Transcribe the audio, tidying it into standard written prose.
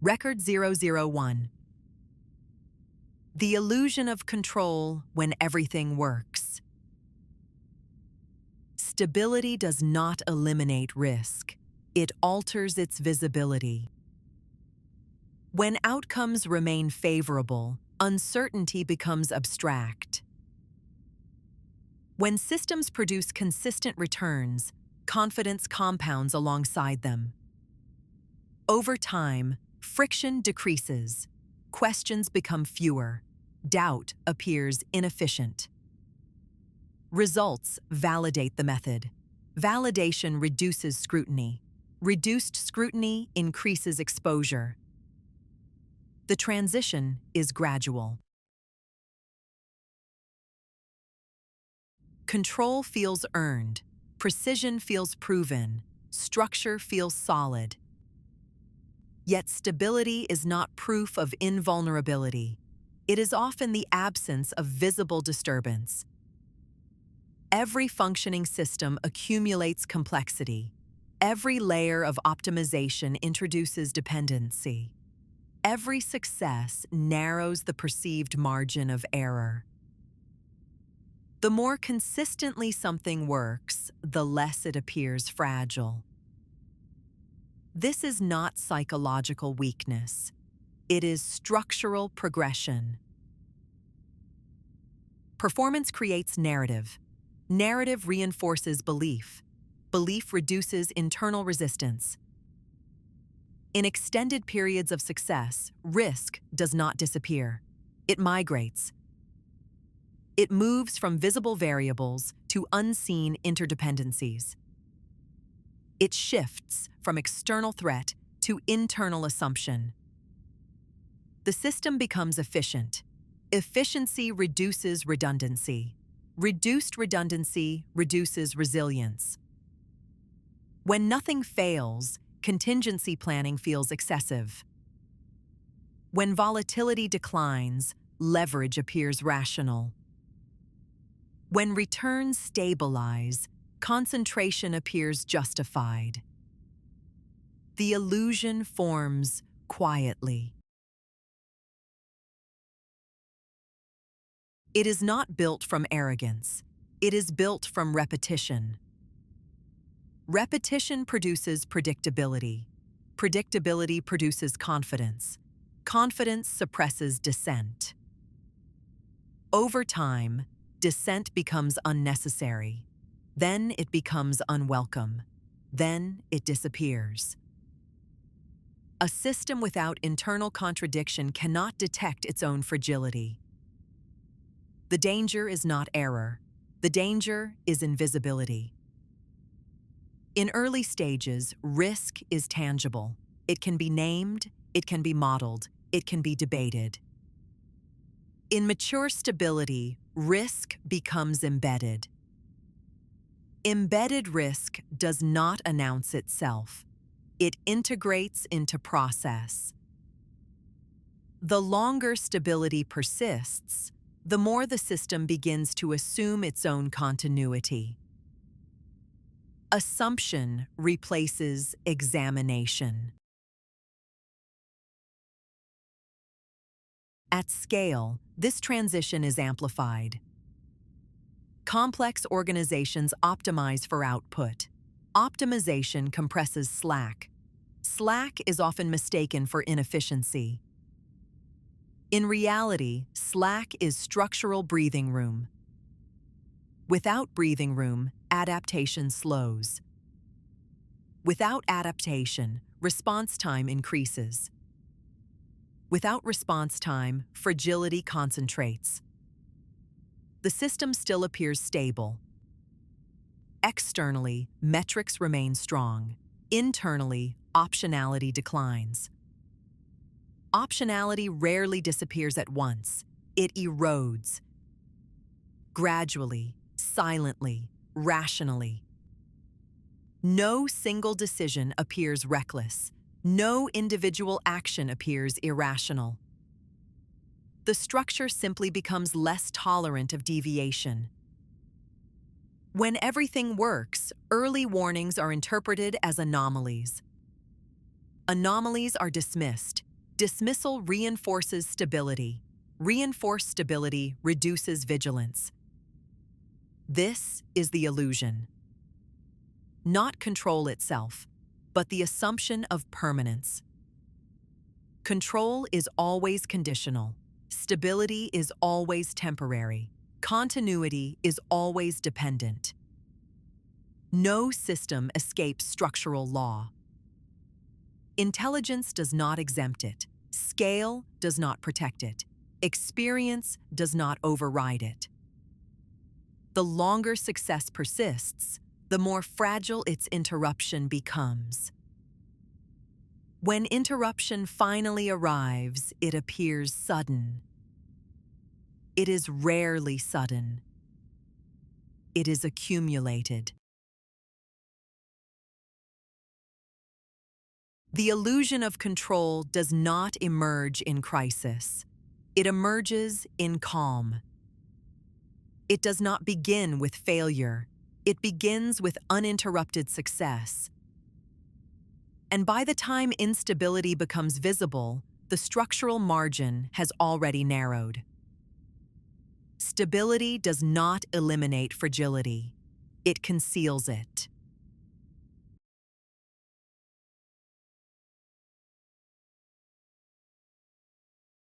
Record 001. The illusion of control when everything works. Stability does not eliminate risk. It alters its visibility. When outcomes remain favorable, uncertainty becomes abstract. When systems produce consistent returns, confidence compounds alongside them. Over time, friction decreases, questions become fewer, doubt appears inefficient. Results validate the method. Validation reduces scrutiny. Reduced scrutiny increases exposure. The transition is gradual. Control feels earned, precision feels proven, structure feels solid. Yet stability is not proof of invulnerability. It is often the absence of visible disturbance. Every functioning system accumulates complexity. Every layer of optimization introduces dependency. Every success narrows the perceived margin of error. The more consistently something works, the less it appears fragile. This is not psychological weakness. It is structural progression. Performance creates narrative. Narrative reinforces belief. Belief reduces internal resistance. In extended periods of success, risk does not disappear. It migrates. It moves from visible variables to unseen interdependencies. It shifts from external threat to internal assumption. The system becomes efficient. Efficiency reduces redundancy. Reduced redundancy reduces resilience. When nothing fails, contingency planning feels excessive. When volatility declines, leverage appears rational. When returns stabilize, concentration appears justified. The illusion forms quietly. It is not built from arrogance. It is built from repetition. Repetition produces predictability. Predictability produces confidence. Confidence suppresses dissent. Over time, dissent becomes unnecessary. Then it becomes unwelcome. Then it disappears. A system without internal contradiction cannot detect its own fragility. The danger is not error. The danger is invisibility. In early stages, risk is tangible. It can be named, it can be modeled, it can be debated. In mature stability, risk becomes embedded. Embedded risk does not announce itself. It integrates into process. The longer stability persists, the more the system begins to assume its own continuity. Assumption replaces examination. At scale, this transition is amplified. Complex organizations optimize for output. Optimization compresses slack. Slack is often mistaken for inefficiency. In reality, slack is structural breathing room. Without breathing room, adaptation slows. Without adaptation, response time increases. Without response time, fragility concentrates. The system still appears stable. Externally, metrics remain strong. Internally, optionality declines. Optionality rarely disappears at once. It erodes. Gradually, silently, rationally. No single decision appears reckless. No individual action appears irrational. The structure simply becomes less tolerant of deviation. When everything works, early warnings are interpreted as anomalies. Anomalies are dismissed. Dismissal reinforces stability. Reinforced stability reduces vigilance. This is the illusion. Not control itself, but the assumption of permanence. Control is always conditional. Stability is always temporary. Continuity is always dependent. No system escapes structural law. Intelligence does not exempt it. Scale does not protect it. Experience does not override it. The longer success persists, the more fragile its interruption becomes. When interruption finally arrives, it appears sudden. It is rarely sudden. It is accumulated. The illusion of control does not emerge in crisis. It emerges in calm. It does not begin with failure. It begins with uninterrupted success. And by the time instability becomes visible, the structural margin has already narrowed. Stability does not eliminate fragility. It conceals it.